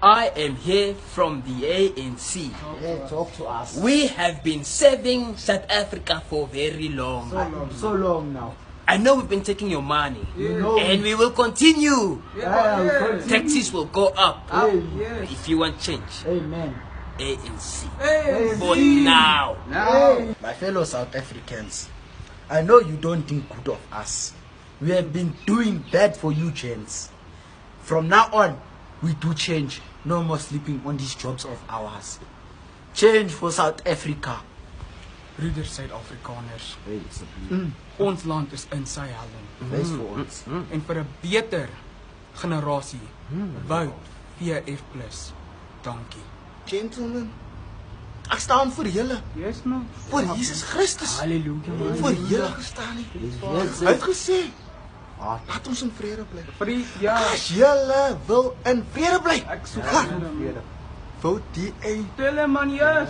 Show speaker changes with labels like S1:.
S1: I am here from the ANC.
S2: Yeah, talk to us.
S1: We have been serving South Africa for very long.
S2: So long now.
S1: I know we've been taking your money.
S2: You know.
S1: And we will continue.
S2: Yeah.
S1: Taxes will go up.
S2: Yes.
S1: If you want change,
S2: Amen.
S1: ANC.
S2: Hey.
S1: For now.
S2: Hey.
S3: My fellow South Africans, I know you don't think good of us. We have been doing bad for you, gents. From now on, we do change. No more sleeping on these jobs of ours. Change for South Africa.
S4: Broeders Suid-Afrikaners, ons land is in sy helling.
S3: Wees vir ons.
S4: En vir 'n beter generasie, Wout VF+. Dankie.
S3: Gentlemen, ek staan vir julle.
S4: Yes man.
S3: Voor Jesus Christus.
S4: Halleluja man.
S3: Voor julle gestaan. Hy het gesê, laat ons in vrede bly.
S4: Vriend, ja.
S3: As julle wil in vrede bly,
S4: Ek soek
S3: gaan. Vote die
S4: Tele man, yes.